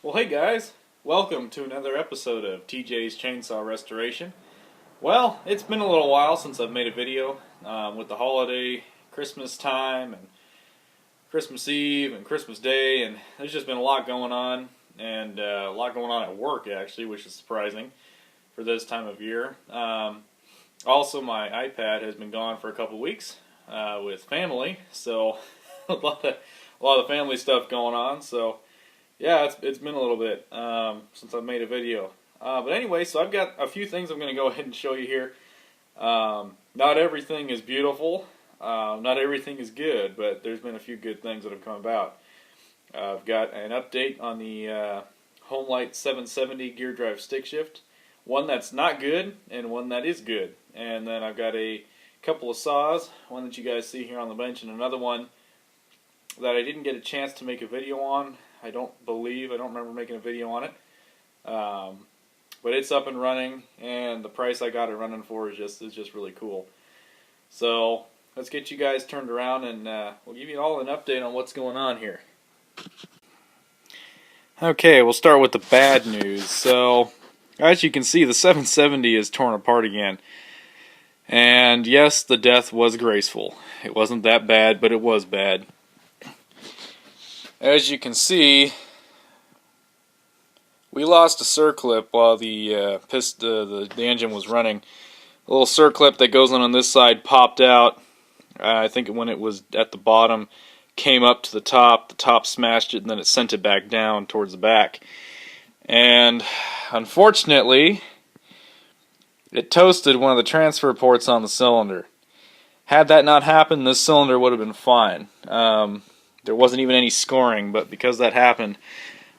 Well, hey guys, welcome to another episode of TJ's Chainsaw Restoration. Well, it's been a little while since I've made a video with the holiday, Christmas time, and Christmas Eve, and Christmas Day, and there's just been a lot going on, and a lot going on at work actually, which is surprising for this time of year. Also, my iPad has been gone for a couple weeks with family, so a lot of family stuff going on, so. Yeah, it's been a little bit since I've made a video. But anyway, so I've got a few things I'm going to go ahead and show you here. Not everything is beautiful. Not everything is good, but there's been a few good things that have come about. I've got an update on the Homelite 770 gear drive stick shift. One that's not good and one that is good. And then I've got a couple of saws, one that you guys see here on the bench, and another one that I didn't get a chance to make a video on. I don't remember making a video on it, but it's up and running, and the price I got it running for is just really cool. So let's get you guys turned around, and we'll give you all an update on what's going on here. Okay, we'll start with the bad news. So as you can see, the 770 is torn apart again, and yes, the death was graceful. It wasn't that bad, but it was bad. As you can see, we lost a circlip while the engine was running. A little circlip that goes on this side popped out. I think when it was at the bottom, came up to the top smashed it, and then it sent it back down towards the back. And unfortunately, it toasted one of the transfer ports on the cylinder. Had that not happened, this cylinder would have been fine. There wasn't even any scoring, but because that happened,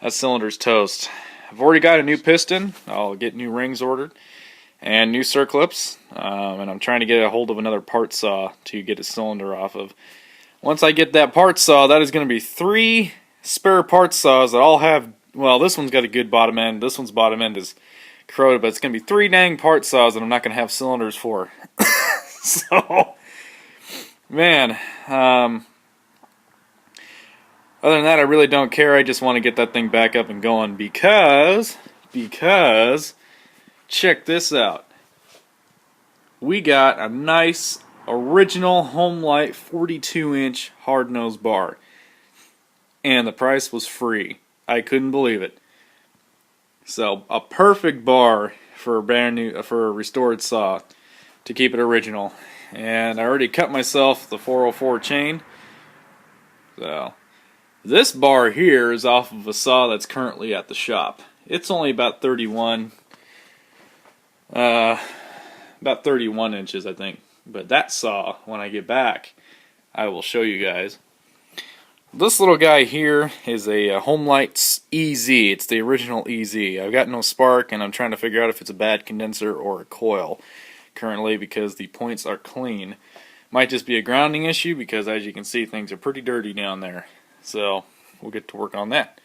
that cylinder's toast. I've already got a new piston. I'll get new rings ordered and new circlips, and I'm trying to get a hold of another part saw to get a cylinder off of. Once I get that part saw, that is going to be 3 spare part saws that all have, well, this one's got a good bottom end, this one's bottom end is corroded, but it's going to be 3 dang part saws that I'm not going to have cylinders for. So, man, other than that, I really don't care. I just want to get that thing back up and going because, check this out. We got a nice original Homelite 42-inch hard-nosed bar. And the price was free. I couldn't believe it. So, a perfect bar for a restored saw to keep it original. And I already cut myself the 404 chain. So, this bar here is off of a saw that's currently at the shop. It's only about 31 inches, I think. But that saw, when I get back, I will show you guys. This little guy here is a Homelite EZ. It's the original EZ. I've got no spark, and I'm trying to figure out if it's a bad condenser or a coil currently because the points are clean. Might just be a grounding issue because, as you can see, things are pretty dirty down there. So, we'll get to work on that.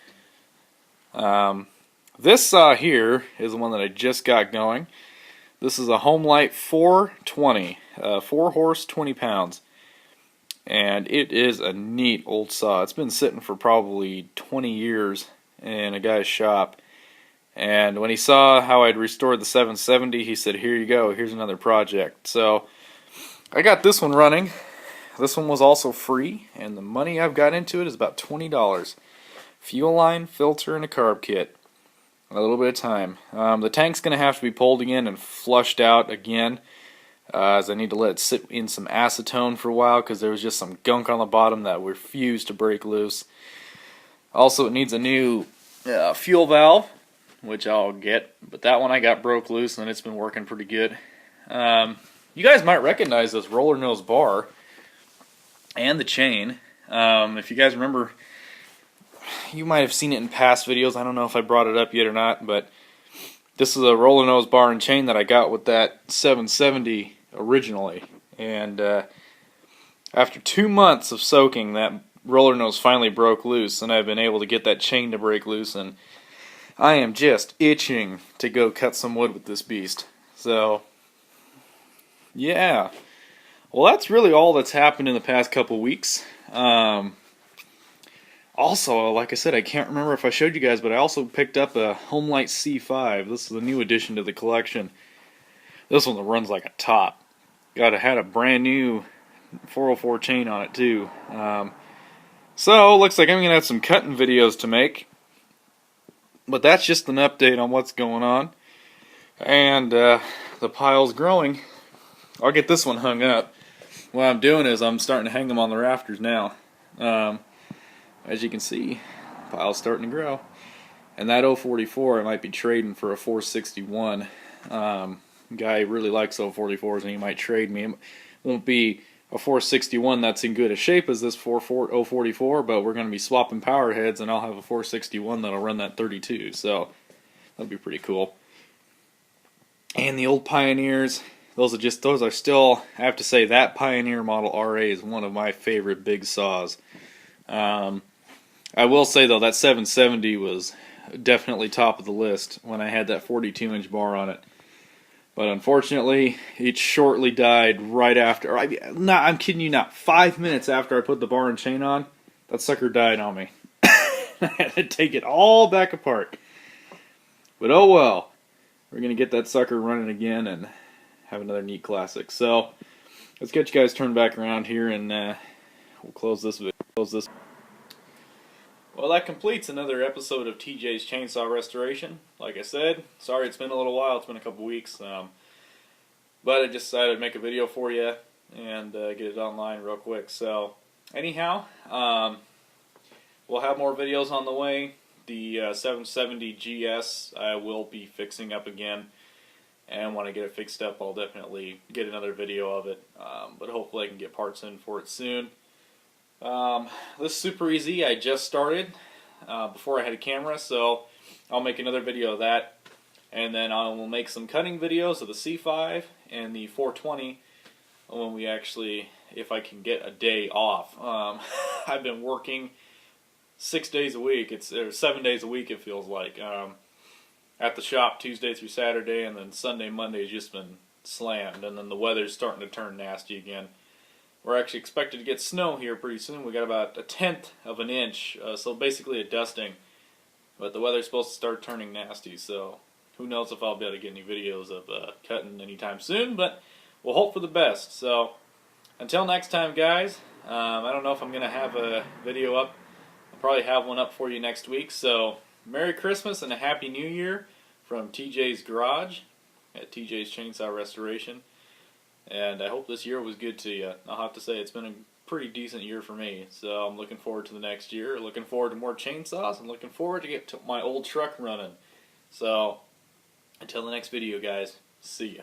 This saw here is the one that I just got going. This is a Homelite 420, 4 horse, 20 pounds. And it is a neat old saw. It's been sitting for probably 20 years in a guy's shop. And when he saw how I'd restored the 770, he said, "Here you go, here's another project." So, I got this one running. This one was also free, and the money I've got into it is about $20. Fuel line, filter, and a carb kit. A little bit of time. The tank's going to have to be pulled again and flushed out again, as I need to let it sit in some acetone for a while because there was just some gunk on the bottom that refused to break loose. Also, it needs a new fuel valve, which I'll get, but that one I got broke loose, and it's been working pretty good. You guys might recognize this roller nose bar and the chain. If you guys remember, you might have seen it in past videos. I don't know if I brought it up yet or not, but this is a roller nose bar and chain that I got with that 770 originally. And after 2 months of soaking, that roller nose finally broke loose, and I've been able to get that chain to break loose, and I am just itching to go cut some wood with this beast. So, yeah. Well, that's really all that's happened in the past couple weeks. Also, like I said, I can't remember if I showed you guys, but I also picked up a Homelite C5. This is a new addition to the collection. This one runs like a top. Had a brand new 404 chain on it too. So looks like I'm gonna have some cutting videos to make, but that's just an update on what's going on. And the pile's growing. I'll get this one hung up. What I'm doing is I'm starting to hang them on the rafters now. As you can see, the pile's starting to grow. And that 044 I might be trading for a 461. Guy really likes 044s and he might trade me. It won't be a 461 that's in good a shape as this 044, but we're going to be swapping power heads and I'll have a 461 that'll run that 32. So that'll be pretty cool. And the old Pioneers, those are still, I have to say, that Pioneer Model RA is one of my favorite big saws. I will say though, that 770 was definitely top of the list when I had that 42-inch bar on it. But unfortunately, it shortly died right after. I'm kidding you not. 5 minutes after I put the bar and chain on, that sucker died on me. I had to take it all back apart. But oh well. We're going to get that sucker running again and have another neat classic. So, let's get you guys turned back around here and we'll close this video. Well, that completes another episode of TJ's Chainsaw Restoration. Like I said, sorry it's been a little while. It's been a couple weeks. But I just decided to make a video for you and get it online real quick. So, anyhow, we'll have more videos on the way. The 770 GS I will be fixing up again, and when I get it fixed up I'll definitely get another video of it, but hopefully I can get parts in for it soon. This is super easy. I just started before I had a camera, so I'll make another video of that, and then I will make some cutting videos of the C5 and the 420 when we actually, if I can get a day off. I've been working 6 days a week. Or 7 days a week it feels like. At the shop Tuesday through Saturday, and then Sunday, Monday has just been slammed, and then the weather's starting to turn nasty again. We're actually expected to get snow here pretty soon. We got about 1/10 of an inch, so basically a dusting. But the weather's supposed to start turning nasty, so who knows if I'll be able to get any videos of cutting anytime soon, but we'll hope for the best. So until next time, guys, I don't know if I'm going to have a video up. I'll probably have one up for you next week. So Merry Christmas and a Happy New Year from TJ's Garage at TJ's Chainsaw Restoration. And I hope this year was good to you. I'll have to say it's been a pretty decent year for me. So I'm looking forward to the next year. Looking forward to more chainsaws. I'm looking forward to get my old truck running. So until the next video, guys, see ya.